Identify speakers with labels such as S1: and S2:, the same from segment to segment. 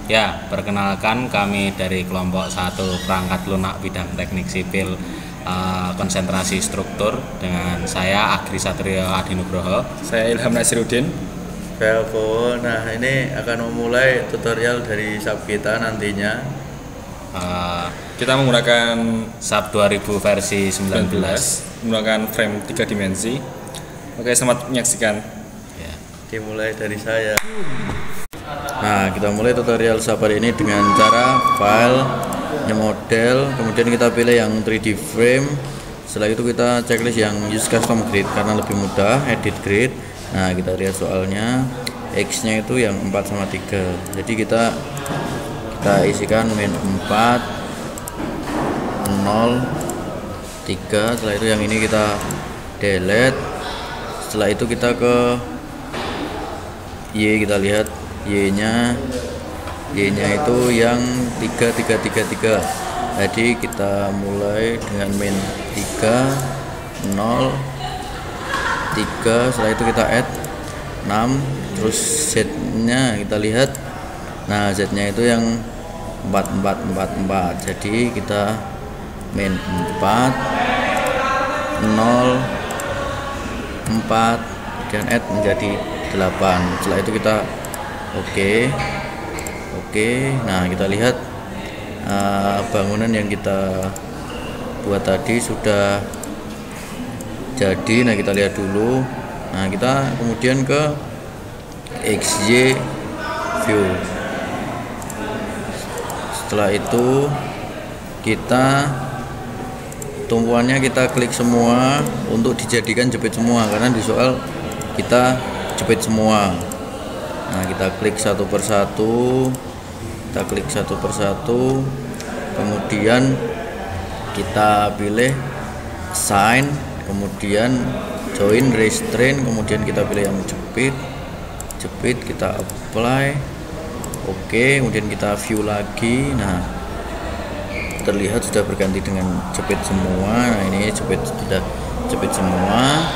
S1: Ya, perkenalkan kami dari kelompok 1 perangkat lunak bidang teknik sipil konsentrasi struktur dengan saya Agri Satrio Adinugroho.
S2: Saya Ilham Nasiruddin.
S3: Belko. Nah, ini akan memulai tutorial dari sub kita nantinya.
S2: Kita menggunakan
S1: SAP 2000 versi 19.
S2: menggunakan frame 3 dimensi. Oke, selamat menyaksikan.
S1: Ya.
S3: Dimulai dari saya. Nah, kita mulai tutorial SAP hari ini dengan cara file, model, kemudian kita pilih yang 3D frame. Setelah itu kita checklist yang use custom grid karena lebih mudah, edit grid. Nah, kita lihat soalnya X nya itu yang 4/3. Jadi kita isikan min 4 0 3. Setelah itu yang ini kita delete. Setelah itu kita ke Y, kita lihat Y nya itu yang 3 jadi kita mulai dengan min 3 0 3. Setelah itu kita add 6, terus Z nya kita lihat. Nah, Z nya itu yang 4 jadi kita min 4 0 4 dan add menjadi 8. Setelah itu kita oke. Nah, kita lihat bangunan yang kita buat tadi sudah jadi. Nah, kita lihat dulu. Nah, kita kemudian ke XY view. Setelah itu kita tumpuannya kita klik semua untuk dijadikan jepit semua karena di soal kita jepit semua. Nah, kita klik satu persatu, kemudian kita pilih assign, kemudian join, restrain, kemudian kita pilih yang jepit, kita apply, oke, kemudian kita view lagi. Nah, terlihat sudah berganti dengan jepit semua. Nah, ini sudah jepit semua.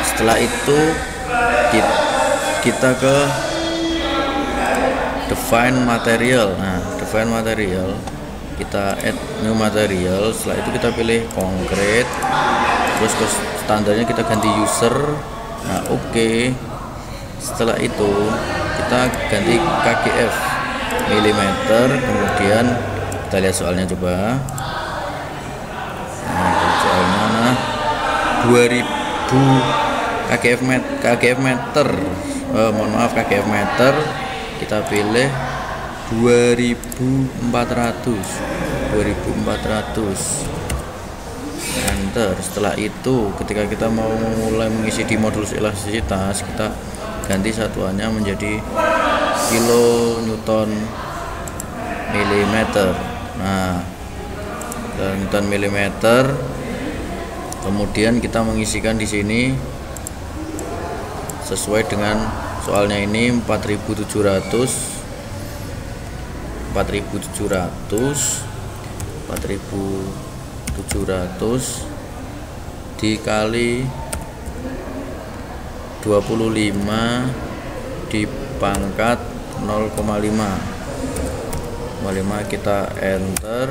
S3: Setelah itu kita ke define material. Nah, define material kita add new material. Setelah itu kita pilih concrete, terus ke standarnya kita ganti user. Nah, oke. Setelah itu kita ganti KGF milimeter, kemudian kita lihat soalnya coba. Nah, soalnya 2000 KGF meter. KGF meter kita pilih 2400 enter. Setelah itu ketika kita mau mulai mengisi di modulus elastisitas, kita ganti satuannya menjadi kilonewton milimeter. Nah, newton milimeter. Kemudian kita mengisikan di sini sesuai dengan soalnya ini 4700 dikali 25 dipangkat 0,5 kita enter.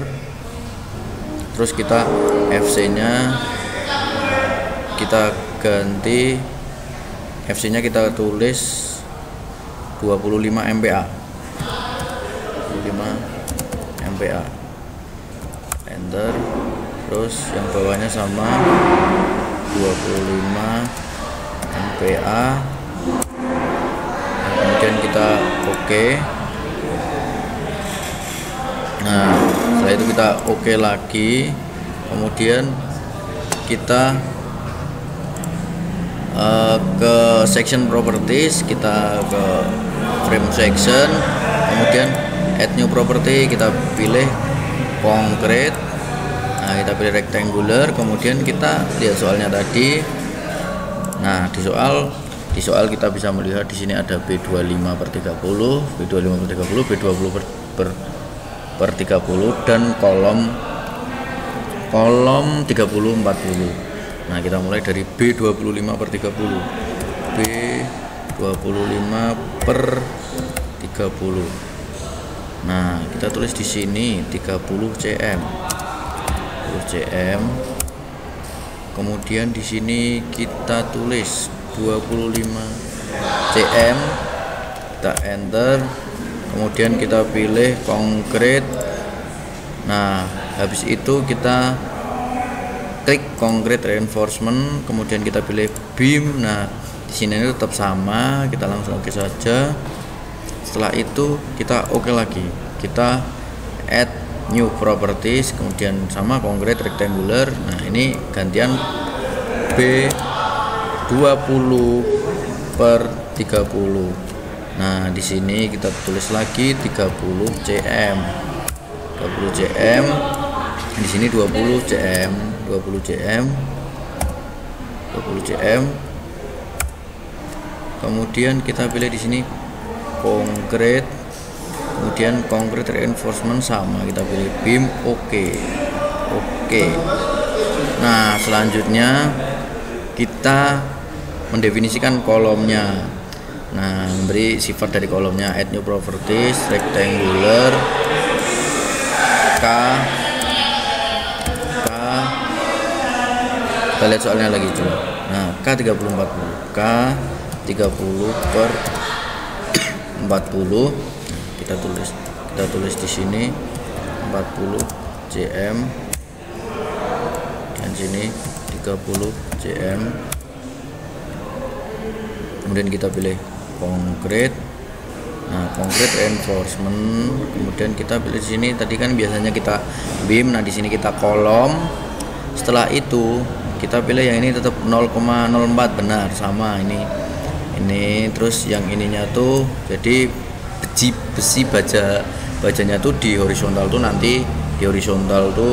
S3: Terus kita FC nya kita ganti, FC nya kita tulis 25 MPa, enter. Terus yang bawahnya sama 25 MPa. Kemudian kita oke. Nah, setelah itu kita oke lagi. Kemudian kita ke section properties, kita ke frame section, kemudian add new property, kita pilih concrete. Nah, kita pilih rectangular, kemudian kita lihat soalnya tadi. Nah, di soal kita bisa melihat di sini ada B25/30, B20 per 30 dan kolom 30/40. Nah, kita mulai dari B25/30. B25/30. Nah, kita tulis di sini 30 cm. 30 cm. Kemudian di sini kita tulis 25 cm. Kita enter. Kemudian kita pilih konkret. Nah, habis itu kita klik concrete reinforcement, kemudian kita pilih beam. Nah, di sini tetap sama, kita langsung oke saja. Setelah itu kita oke lagi, kita add new properties, kemudian sama concrete rectangular. Nah, ini gantian B20/30. Nah, di sini kita tulis lagi 30 cm. 30 cm. Di sini 20 cm. 20 cm. 20 cm. Kemudian kita pilih di sini concrete, kemudian concrete reinforcement sama, kita pilih beam, oke. Nah, selanjutnya kita mendefinisikan kolomnya. Nah, memberi sifat dari kolomnya, add new properties, rectangular, K. Kita lihat soalnya lagi coba. Nah, K30/40. K30/40. Kita tulis di sini 40 cm. Dan sini 30 cm. Kemudian kita pilih concrete. Nah, concrete reinforcement. Kemudian kita pilih di sini, tadi kan biasanya kita beam. Nah, di sini kita kolom. Setelah itu kita pilih yang ini tetap 0,04, benar sama ini. Terus yang ininya tuh jadi besi bajanya tuh di horizontal tuh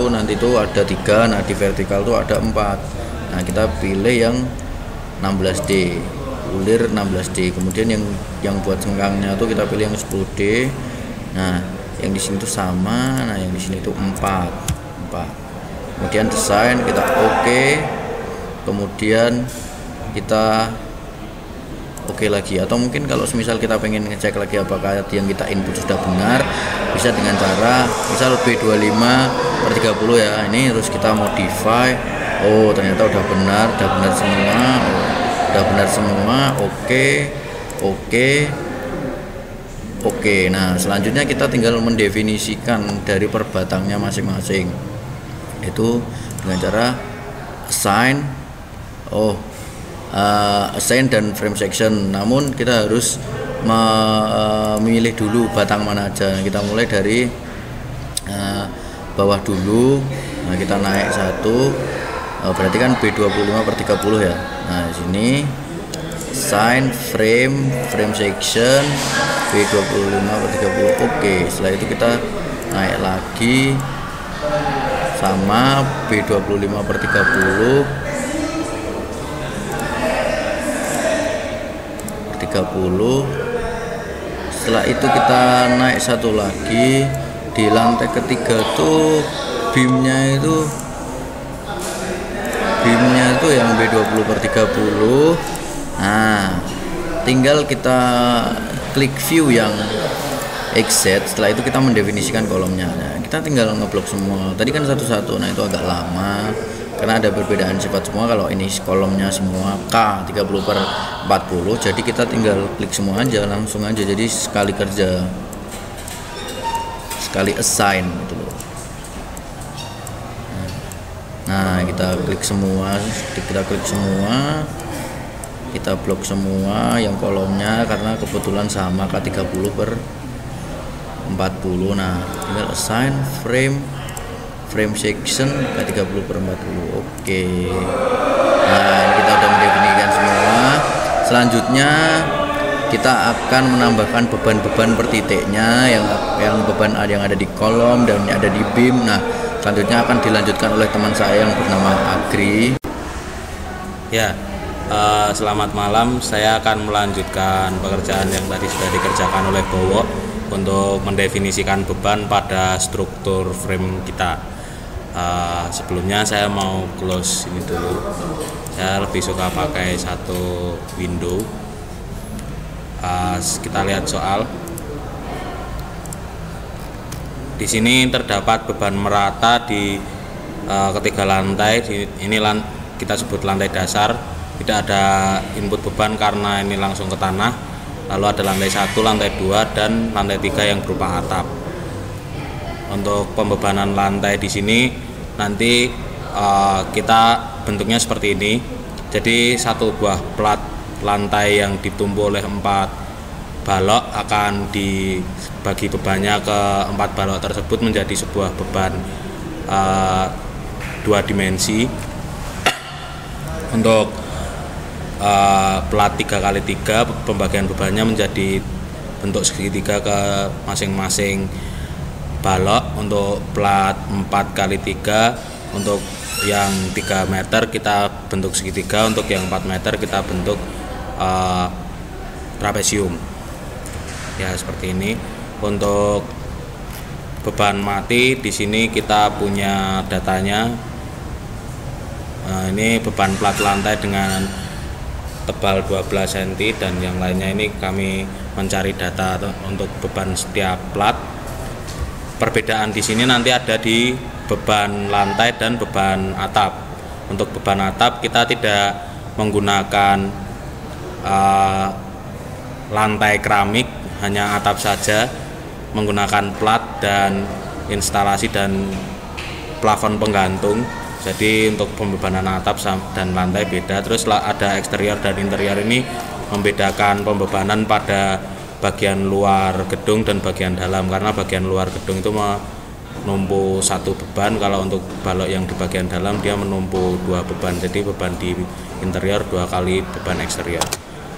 S3: nanti tuh ada 3, nah di vertikal tuh ada 4. Nah, kita pilih yang 16D, ulir 16D. Kemudian yang buat sengkangnya tuh kita pilih yang 10D. Nah, yang di sini tuh sama, nah yang di sini tuh 4. Kemudian desain kita oke. Kemudian kita oke lagi, atau mungkin kalau semisal kita pengen ngecek lagi apakah yang kita input sudah benar, bisa dengan cara misal B25/30 ya. Ini terus kita modify. Oh, ternyata udah benar semua. Oke. Nah, selanjutnya kita tinggal mendefinisikan dari perbatangnya masing-masing. Itu dengan cara assign dan frame section. Namun kita harus memilih dulu batang mana aja. Kita mulai dari bawah dulu. Nah, kita naik satu. Berarti kan B25/30 ya. Nah, di sini assign frame section B25/30. Oke, setelah itu kita naik lagi sama B25/30. Setelah itu kita naik satu lagi di lantai ketiga tuh beamnya itu yang B20/30. Nah, tinggal kita klik view yang XZ. Setelah itu kita mendefinisikan kolomnya. Nah, kita tinggal ngeblok semua. Tadi kan satu-satu, nah itu agak lama karena ada perbedaan sifat semua. Kalau ini kolomnya semua K30/40, jadi kita tinggal klik semua aja, langsung aja, jadi sekali kerja, sekali assign gitu loh. Nah, kita klik semua, kita blok semua yang kolomnya karena kebetulan sama K30/40. Nah, tinggal assign frame section K30/40. Oke. Nah, kita udah mendefinisikan semua. Selanjutnya kita akan menambahkan beban-beban per titiknya, yang beban yang ada di kolom dan yang ada di beam. Nah, selanjutnya akan dilanjutkan oleh teman saya yang bernama Agri.
S1: Ya, selamat malam. Saya akan melanjutkan pekerjaan yang tadi sudah dikerjakan oleh Bowo untuk mendefinisikan beban pada struktur frame kita. Sebelumnya saya mau close ini dulu. Saya lebih suka pakai satu window. Kita lihat soal. Di sini terdapat beban merata di ketiga lantai. Kita sebut lantai dasar. Tidak ada input beban karena ini langsung ke tanah. Lalu ada lantai 1, lantai 2, dan lantai 3 yang berupa atap. Untuk pembebanan lantai di sini nanti kita bentuknya seperti ini. Jadi satu buah plat lantai yang ditumpu oleh 4 balok akan dibagi bebannya ke 4 balok tersebut menjadi sebuah beban 2 dimensi. Untuk plat 3x3 pembagian bebannya menjadi bentuk segitiga ke masing-masing balok. Untuk plat 4x3 untuk yang 3 meter kita bentuk segitiga, untuk yang 4 meter kita bentuk trapesium. Ya, seperti ini. Untuk beban mati di sini kita punya datanya. Ini beban plat lantai dengan tebal 12 cm dan yang lainnya ini kami mencari data untuk beban setiap plat. Perbedaan di sini nanti ada di beban lantai dan beban atap. Untuk beban atap kita tidak menggunakan lantai keramik, hanya atap saja, menggunakan plat dan instalasi dan plafon penggantung. Jadi untuk pembebanan atap dan lantai beda. Terus ada eksterior dan interior. Ini membedakan pembebanan pada bagian luar gedung dan bagian dalam, karena bagian luar gedung itu menumpu 1 beban, kalau untuk balok yang di bagian dalam dia menumpu 2 beban. Jadi beban di interior 2 kali beban eksterior.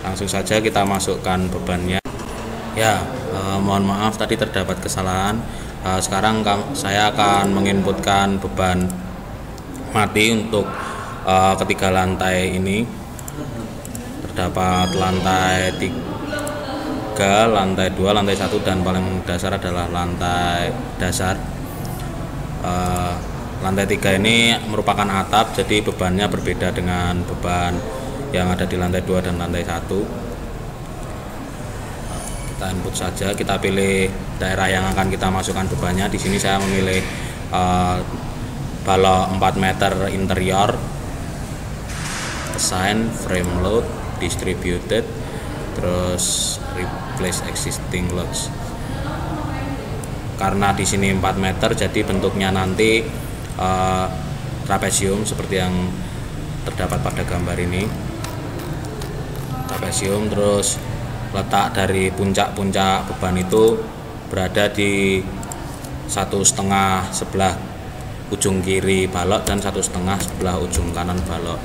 S1: Langsung saja kita masukkan bebannya. Ya, mohon maaf tadi terdapat kesalahan. Sekarang saya akan menginputkan beban mati untuk ketiga lantai ini. Terdapat lantai 3, lantai 2, lantai 1, dan paling dasar adalah lantai dasar. Lantai 3 ini merupakan atap, jadi bebannya berbeda dengan beban yang ada di lantai 2 dan lantai 1. Kita input saja, kita pilih daerah yang akan kita masukkan bebannya. Di sini saya memilih balok 4 meter interior, assign, frame load, distributed, terus replace existing loads. Karena di sini 4 meter, jadi bentuknya nanti trapesium seperti yang terdapat pada gambar ini. Trapesium, terus letak dari puncak-puncak beban itu berada di 1,5 sebelah ujung kiri balok dan 1,5 sebelah ujung kanan balok,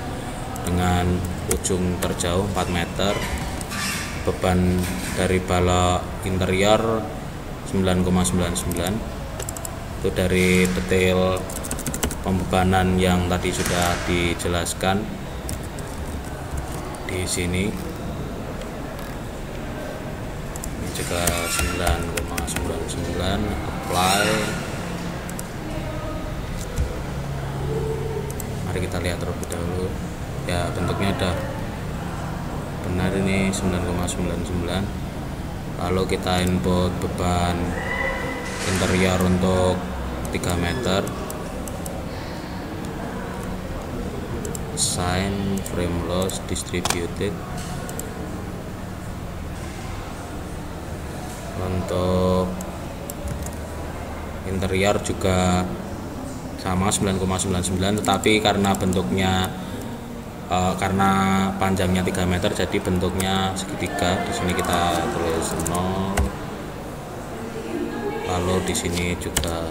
S1: dengan ujung terjauh 4 meter. Beban dari balok interior 9,99. Itu dari detail pembebanan yang tadi sudah dijelaskan di sini. Juga 9,99, apply. Mari kita lihat terlebih dahulu. Ya, bentuknya udah benar, ini 9,99. Lalu kita input beban interior untuk 3 meter, assign, frame loss, distributed. Untuk interior juga sama 9,99, tetapi karena bentuknya karena panjangnya 3 meter jadi bentuknya segitiga. Di sini kita tulis 0, lalu di sini juga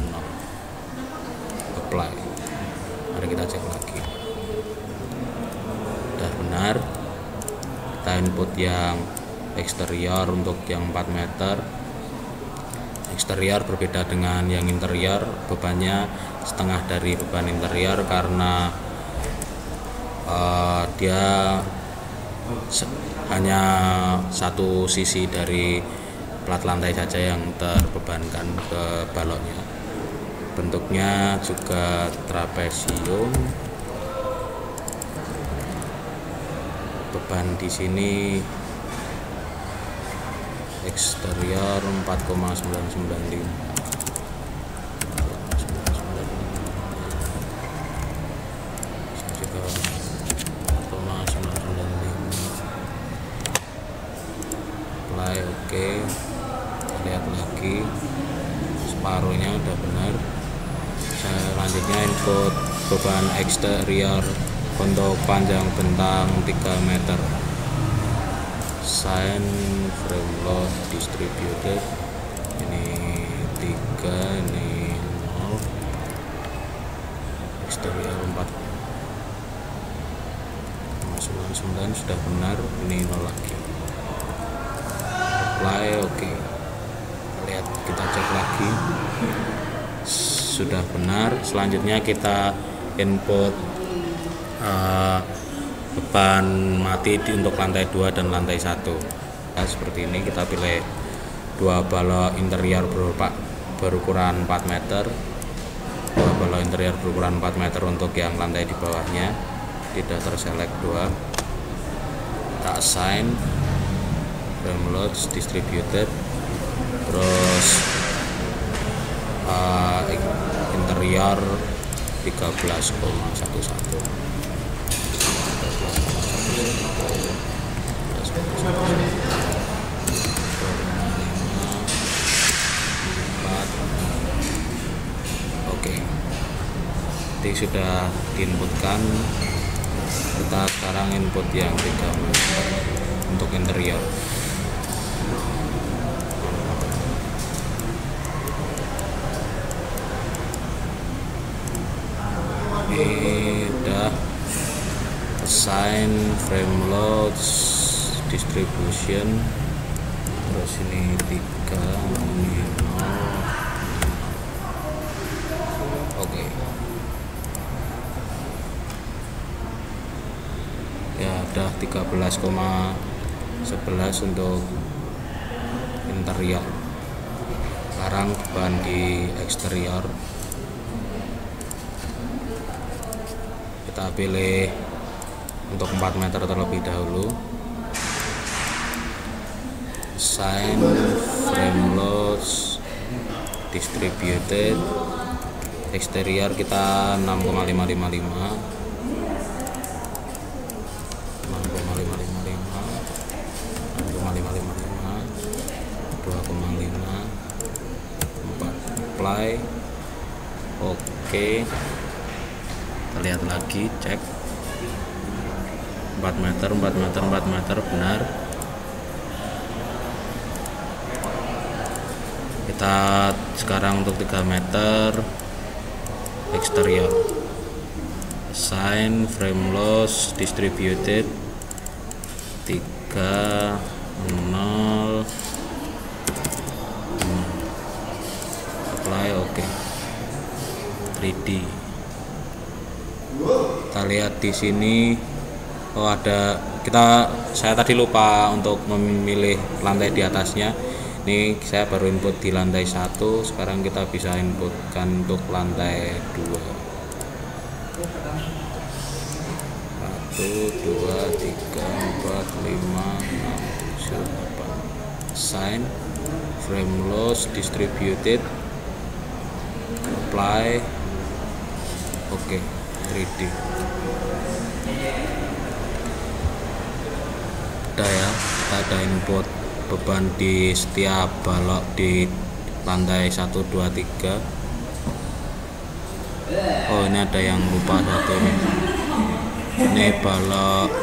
S1: 0, apply. Mari kita cek lagi. Sudah benar. Kita input yang eksterior untuk yang 4 meter. Eksterior berbeda dengan yang interior, bebannya setengah dari beban interior karena dia hanya satu sisi dari plat lantai saja yang terbebankan ke baloknya. Bentuknya juga trapesium. Beban di sini eksterior 4,995. Oke, lihat lagi separuhnya udah benar. Selanjutnya input beban eksterior untuk panjang bentang 3 meter. Sign frame load distributed, ini 3, ini 0, eksterior 4,99 sudah benar, ini 0 lagi. Apply, oke. Lihat, kita cek lagi, sudah benar. Selanjutnya kita input beban mati untuk lantai 2 dan lantai 1. Nah, seperti ini kita pilih 2 balok interior berukuran 4 meter, 2 balok interior berukuran 4 meter untuk yang lantai di bawahnya, tidak terselect 2. Kita assign frame loads distributed, terus interior 13,11. Oke, jadi sudah diinputkan. Kita sekarang input yang 3 meter untuk interior. Ini udah assign frame loads distribution, terus ini 3, ini 0. Oke. Ya udah 13,11 untuk interior. Sekarang beban di eksterior kita pilih untuk 4 meter terlebih dahulu. Assign frame loads distributed, eksterior kita 6,555, 2,5, 4. Apply, oke. Kita lihat lagi, cek 4 meter benar. Kita sekarang untuk 3 meter eksterior. Assign frame loads distributed 3, 0. Apply, oke. 3D. Kita lihat di sini, saya tadi lupa untuk memilih lantai di atasnya. Ini saya baru input di lantai 1, sekarang kita bisa inputkan untuk lantai 2. 1, 2, 3, 4, 5, 6, 7, 8. Assign frame loads distributed, apply, oke. 3D. Udah ya, kita ada input beban di setiap balok di lantai 1, 2, 3. Oh, ini ada yang lupa satu nih. Ini balok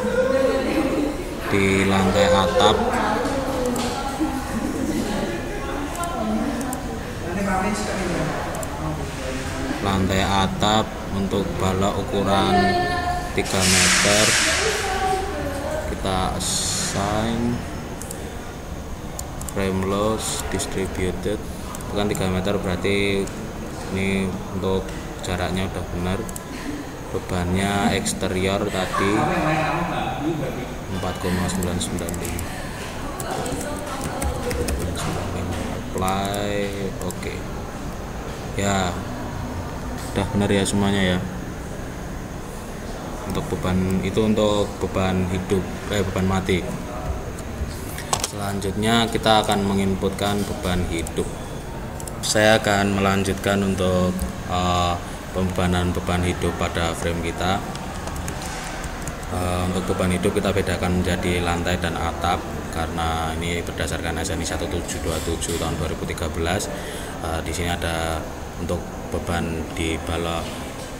S1: di lantai atap. Lantai atap untuk balok ukuran 3 meter, kita assign frame loads distributed, bukan 3 meter, berarti ini untuk jaraknya udah benar. Bebannya eksterior tadi 4,995. Apply, oke. Ya, udah benar ya semuanya ya. Untuk beban itu untuk beban hidup, beban mati. Selanjutnya kita akan menginputkan beban hidup. Saya akan melanjutkan untuk pembebanan beban hidup pada frame kita. Untuk beban hidup kita bedakan menjadi lantai dan atap karena ini berdasarkan SNI 1727 tahun 2013. Di sini ada untuk beban di balok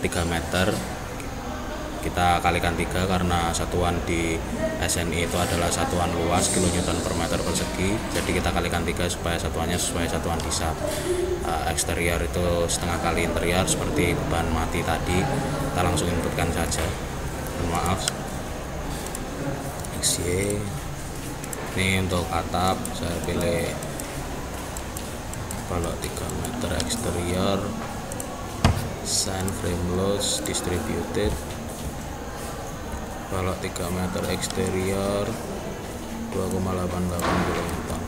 S1: 3 meter kita kalikan 3 karena satuan di SNI itu adalah satuan luas kilonewton per meter persegi, jadi kita kalikan 3 supaya satuannya sesuai satuan DISAP. Eksterior itu setengah kali interior seperti beban mati tadi, kita langsung inputkan saja. Maaf, XY. Ini untuk atap saya pilih balok 3 meter eksterior, sign frame loads distributed, balok 3 meter eksterior 2,88 kN.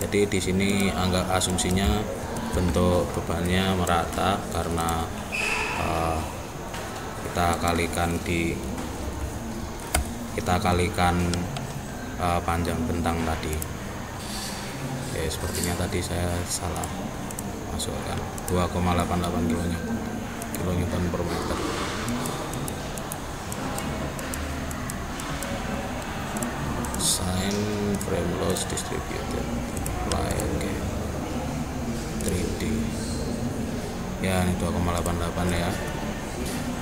S1: Jadi di sini anggap asumsinya bentuk bebannya merata karena kita kalikan panjang bentang tadi. Oke, sepertinya tadi saya salah masukkan 2,88 kN per meter. Sign frame loads distributed, apply, oke. 3D ya, ini 2,88 ya.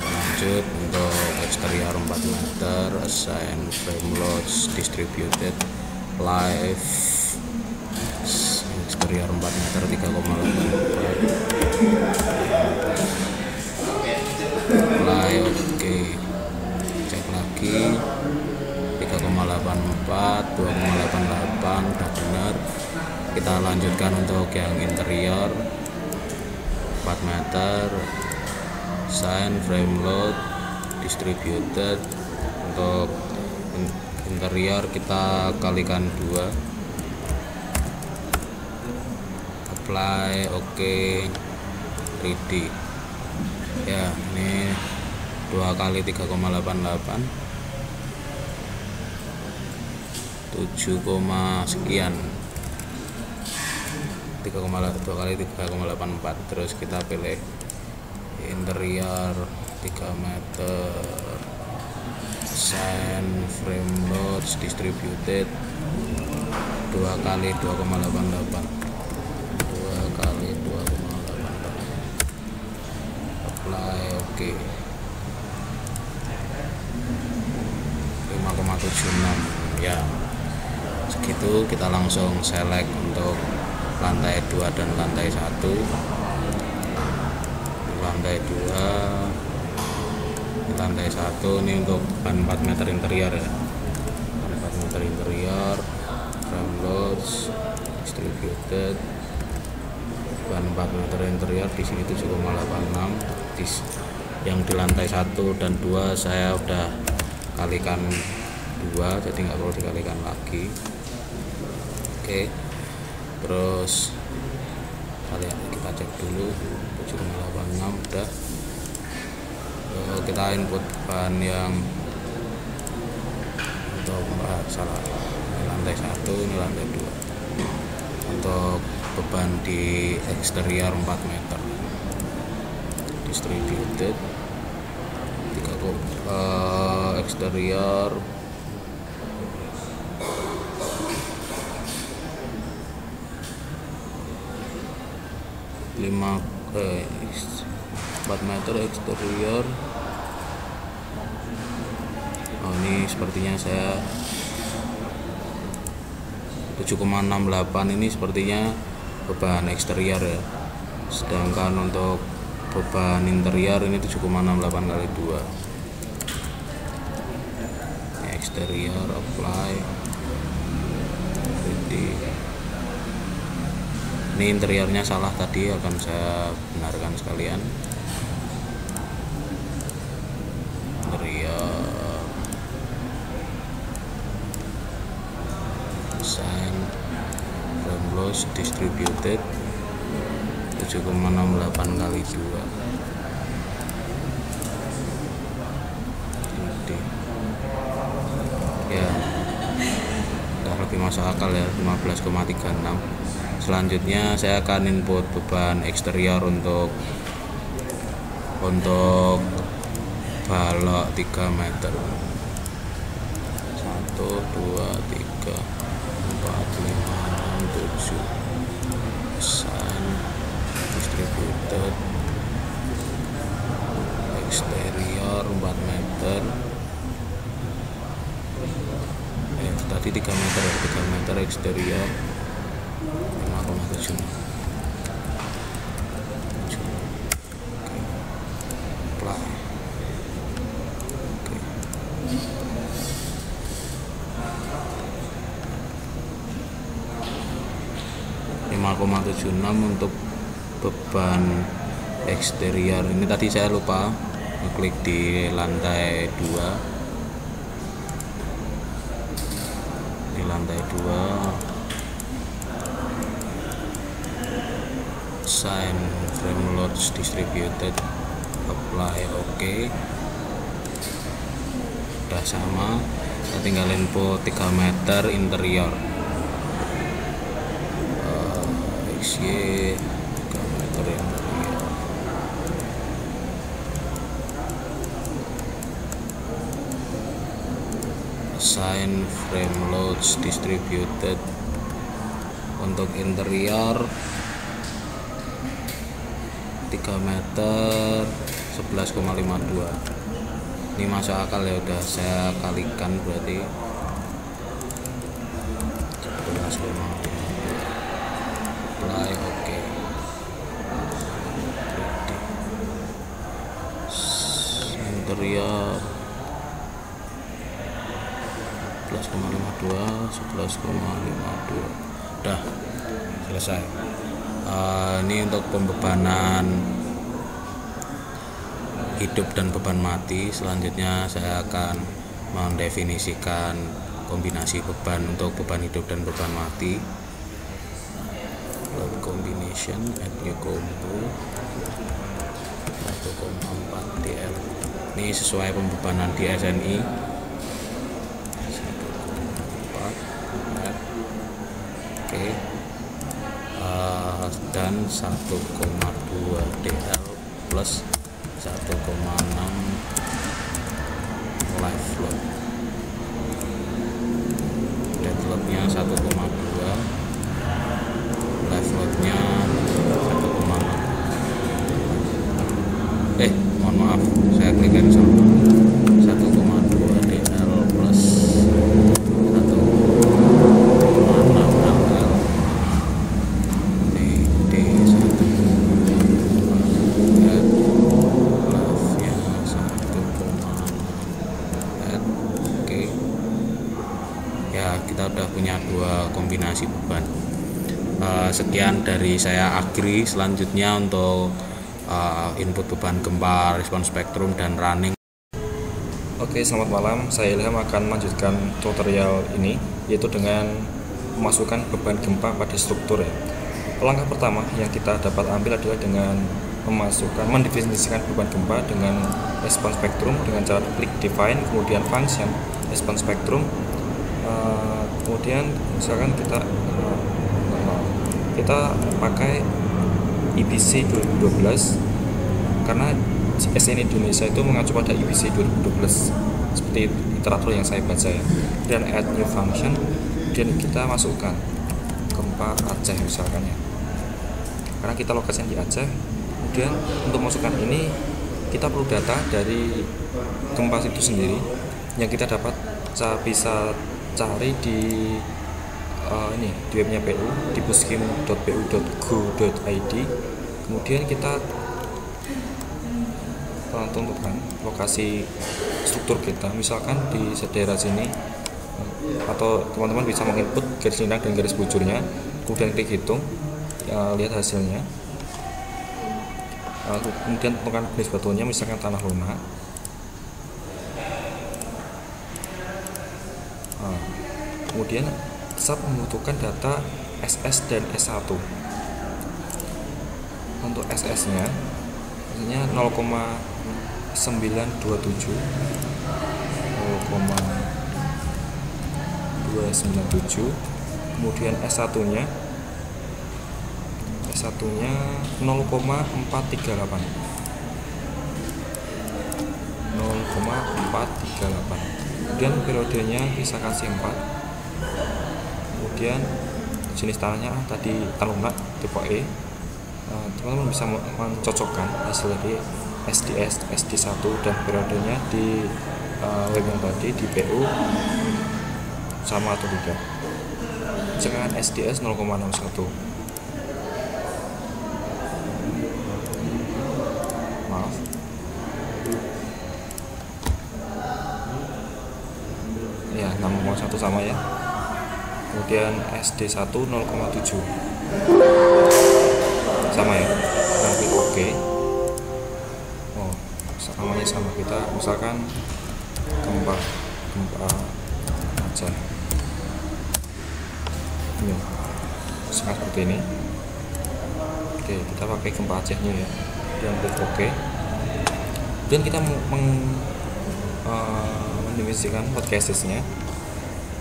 S1: Lanjut untuk eksterior 4 meter, assign frame loads distributed, live eksterior 4 meter 3,84 apply, oke. Cek lagi 3,84, 2,88 udah benar. Kita lanjutkan untuk yang interior 4 meter, sign frame load distributed. Untuk interior kita kalikan 2, apply, oke. 3D ya, ini 2 kali 3,88 7, sekian 2 kali 3,84. Terus kita pilih interior 3 meter, sign frame loads distributed 2 kali 2,88 apply, oke. 5,76 ya, segitu. Kita langsung select untuk lantai 2 dan lantai 1. Lantai 2, lantai 1 ini untuk ban 4 meter interior ya, 4 meter interior, frame loads distributed, ban 4 meter interior di sini 7,86. Yang di lantai 1 dan 2 saya udah kalikan 2, jadi nggak perlu dikalikan lagi. Oke, terus kita cek dulu 7,86 udah. Kita input ban yang untuk salah, ini lantai 1, ini lantai 2. Untuk beban di eksterior 4 meter distributed 3 eksterior 4 meter eksterior. Ini sepertinya saya 7,68, ini sepertinya beban eksterior ya, sedangkan untuk beban interior ini 7,68 kali 2. Ini eksterior, apply, 3D. Ini interiornya salah tadi, akan saya benarkan sekalian. Interior, sign frame loads distributed 7,68 kali 2. Ya, udah lebih masuk akal ya, 15,36. Selanjutnya saya akan input beban eksterior untuk balok 3 meter. 1 2 3 4 5 6 7 sign distributed eksterior 4 meter. Tadi 3 meter ya, 3 meter eksterior 5,7. Apply. Oke. 5,76 untuk beban eksterior. Ini tadi saya lupa klik di lantai 2. Di lantai 2 sign frame loads distributed, apply, oke. Udah sama, kita tinggal input 3 meter interior. XY 3 meter interior. Assign frame loads distributed untuk interior 3 meter 11,52. Ini masuk akal ya, udah saya kalikan berarti 11,52. Apply, oke. Interior 11,52 11,52. Udah selesai. Ini untuk pembebanan hidup dan beban mati. Selanjutnya saya akan mendefinisikan kombinasi beban untuk beban hidup dan beban mati. Load combination, add new combo 1,4 DL. Ini sesuai pembebanan di SNI 1,4. Oke. Dan 1,2 DL plus 1,6 live load. Dead loadnya 1,2, live loadnya 1,6. Mohon maaf, saya klik cancel. 1,2 DL plus 1,6 LL. Kita udah punya 2 kombinasi beban. Sekian dari saya, Agri. Selanjutnya untuk input beban gempa, respon spektrum, dan running.
S2: Oke, selamat malam. Saya Ilham akan melanjutkan tutorial ini, yaitu dengan memasukkan beban gempa pada struktur ya. Langkah pertama yang kita dapat ambil adalah dengan mendefinisikan beban gempa dengan respon spektrum dengan cara klik define, kemudian function respon spektrum. Kemudian misalkan kita pakai IBC 2012 karena SNI Indonesia itu mengacu pada IBC 2012 seperti literatur yang saya baca ya. Dan add new function, dan kita masukkan gempa Aceh misalkan ya, karena kita lokasinya di Aceh. Kemudian untuk masukkan ini kita perlu data dari gempa itu sendiri yang kita bisa cari di webnya PU di puskim.pu.go.id. Kemudian kita tentukan lokasi struktur kita, misalkan di daerah sini, atau teman-teman bisa menginput garis lintang dan garis bujurnya, kemudian klik hitung, lihat hasilnya. Kemudian tentukan jenis batuannya, misalkan tanah lunak. Kemudian SAP membutuhkan data SS dan S1. Untuk SS nya misalnya 0,927 0,297 kemudian S1 nya 0,438 kemudian periodenya bisa kasih 4, kemudian jenis tanahnya tadi tanah lunak tipe E. Teman-teman bisa mencocokkan hasil dari SDS SD1 dan periodenya di web yang tadi di PU sama atau tidak. Misalkan SDS 0,61, maaf, ya 6,1 sama ya. Kemudian SD1 0,7 sama ya, dan klik OK. Oh, namanya sama, kita misalkan gempa aja ini sangat seperti ini. Oke, kita pakai gempa Acehnya ya, dan klik OK. Dan kita mendefinisikan load casesnya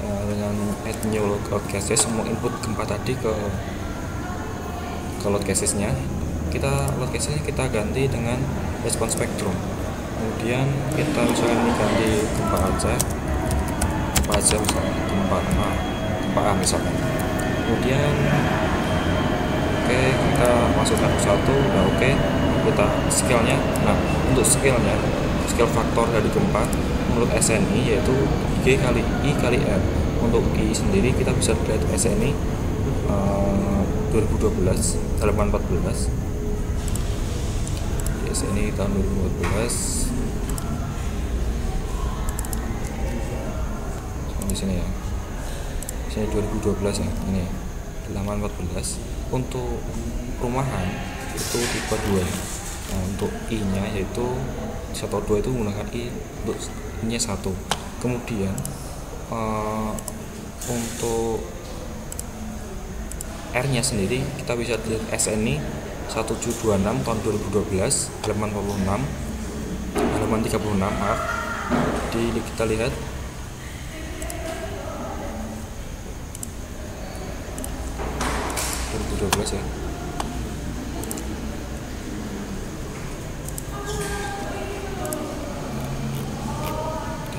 S2: dengan add new load cases, mau input gempa tadi ke load casesnya. Load casesnya kita ganti dengan response spectrum. Kemudian kita misalkan ini ganti gempa Aceh misalkan gempa A misalkan. Kemudian oke, kita masukkan satu, udah oke. Kita scale-nya, nah untuk scale-nya, scale faktor dari gempa menurut SNI yaitu G kali I kali R. Untuk I sendiri kita bisa lihat SNI 2012 halaman 14. SNI tahun 2014 di sini ya. Sini 2012 ya, ini halaman 14. Untuk perumahan itu tipe 2. Nah, untuk I-nya yaitu 1 atau 2 itu menggunakan I, untuk I-nya 1. Kemudian untuk R-nya sendiri kita bisa lihat SNI 1726 tahun 2012 halaman 46, halaman 36 maaf. Kita lihat ya.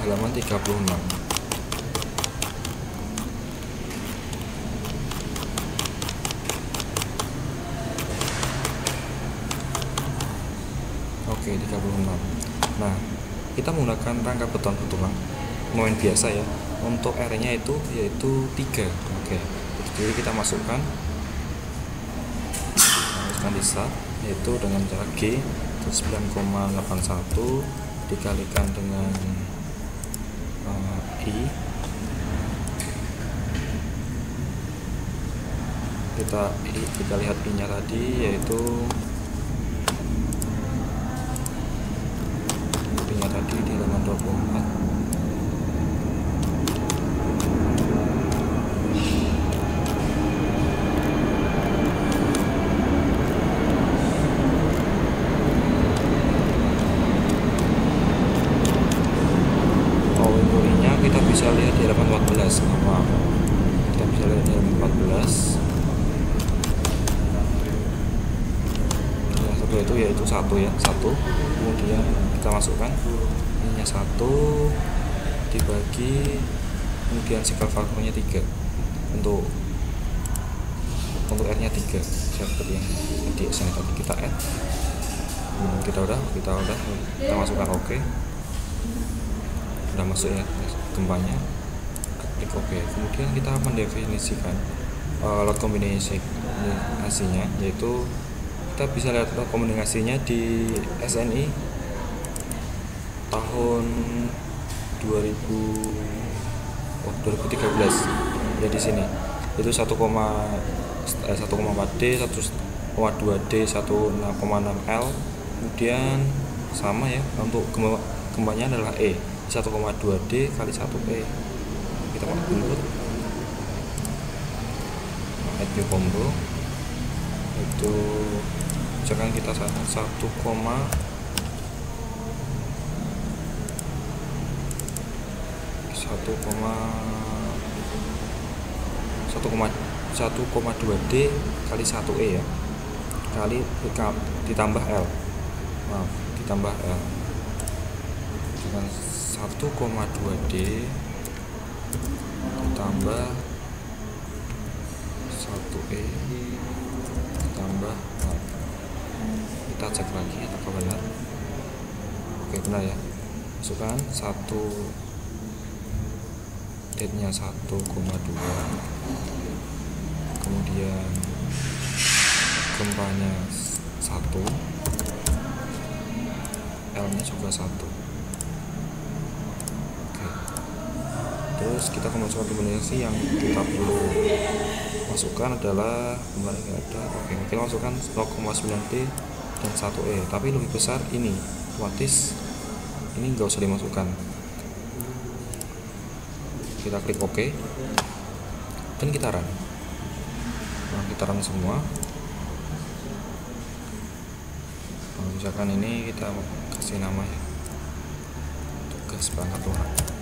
S2: Halaman 36. Oke, 36. Nah, kita menggunakan rangka beton tulang momen biasa ya. Untuk R-nya itu yaitu 3. Oke. Jadi kita masukkan bisa yaitu dengan cara G 9,81 dikalikan dengan I. Kita lihat I-nya tadi yaitu I-nya tadi di halaman 24. Kita bisa lihat di halaman 14. Maaf, kita bisa lihat di halaman 14. Yang satu itu yaitu 1 ya, 1. Kemudian kita masukkan ini 1 dibagi, kemudian sikap faktornya 3. Untuk R-nya 3 seperti yang di sini tadi kita add. Kita masukkan OK. Udah masuk ya gempanya, klik OK. Kemudian kita mendefinisikan load kombinasinya, yaitu kita bisa lihat load kombinasinya di SNI tahun 2013 ya. Di sini itu 1,4D, 1,2D, 1,6L. Kemudian sama ya, untuk gempanya adalah E 1,2D kali 1E. Kita pakai input add new combo, itu misalkan kita 1,1 1,2D kali 1E ya, kali ditambah L, maaf, ditambah L dengan 1,2D ditambah 1E ditambah L. Kita cek lagi apakah benar. Oke, benar ya. Masukkan 1 date-nya 1,2, kemudian gempanya 1, L nya juga 1. Oke, terus kita akan masukkan kombinasi yang kita perlu masukkan adalah kembali nggak ada. Oke, kita masukkan 0,9D dan 1E, tapi lebih besar ini, otomatis ini nggak usah dimasukkan. Kita klik OK dan kita run. Nah, kita run semua. Nah, misalkan ini kita kasih nama ya, tugas perangkat lunak.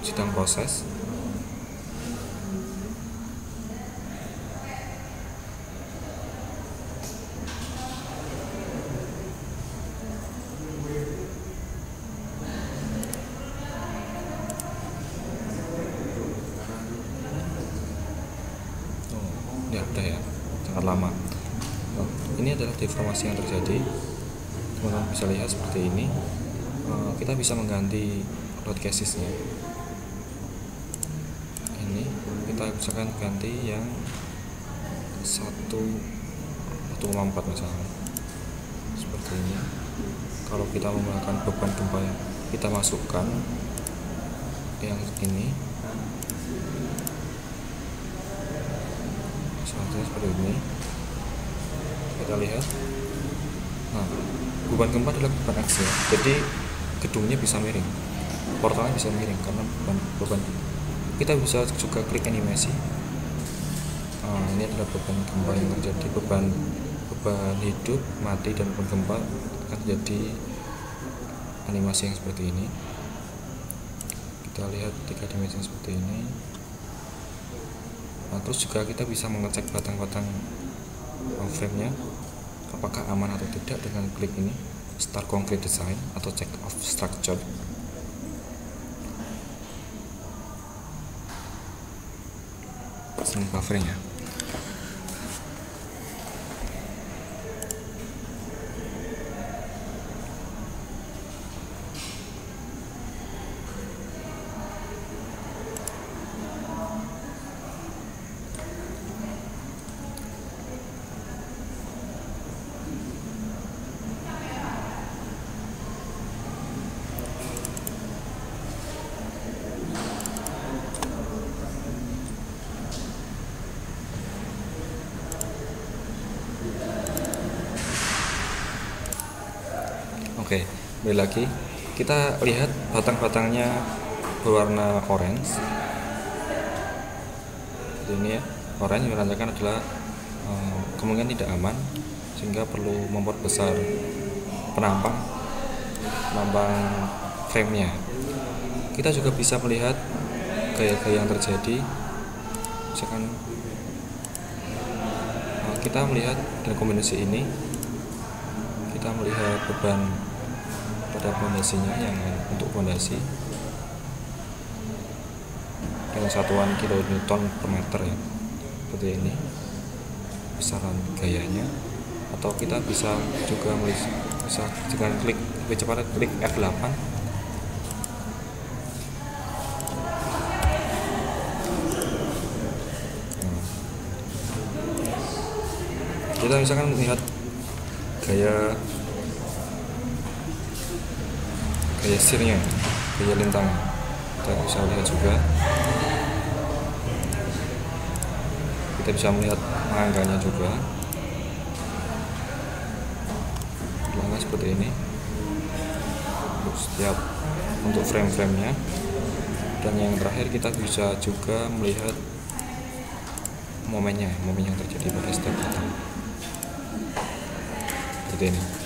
S2: Sedang proses. Ya udah ya, sangat lama. Ini adalah deformasi yang terjadi. Teman-teman bisa lihat seperti ini. Kita bisa mengganti load casesnya. Ini kita misalkan ganti yang 1,4 misalnya, seperti ini. Kalau kita menggunakan beban gempa yang kita masukkan yang ini, seperti ini, kita lihat. Nah, beban gempa adalah beban axial, jadi gedungnya bisa miring, portalnya bisa miring karena beban. Kita bisa juga klik animasi. Ini adalah beban gempa yang terjadi, beban hidup, mati, dan beban gempa akan terjadi animasi yang seperti ini. Kita lihat 3 dimensi seperti ini. Nah, terus juga kita bisa mengecek batang-batang frame-nya apakah aman atau tidak dengan klik ini, Start Concrete Design atau Check of Structure. Pasang buffering ya. Oke, kembali lagi. Kita lihat batang-batangnya berwarna orange. Ini ya, orange menandakan adalah kemungkinan tidak aman, sehingga perlu memperbesar penampang frame-nya. Kita juga bisa melihat gaya-gaya yang terjadi. Misalkan kita melihat dengan kombinasi ini, kita melihat beban pada fondasinya yang untuk fondasi dengan satuan kilonewton per meter ya, seperti ini besaran gayanya. Atau kita bisa juga bisa dengan klik lebih cepat, klik F8. Kita misalkan melihat gaya sirnya, gaya lintang, kita bisa lihat juga. Kita bisa melihat angganya juga, langkah seperti ini untuk frame-framenya. Dan yang terakhir kita bisa juga melihat momen yang terjadi pada setiap datang. Seperti ini.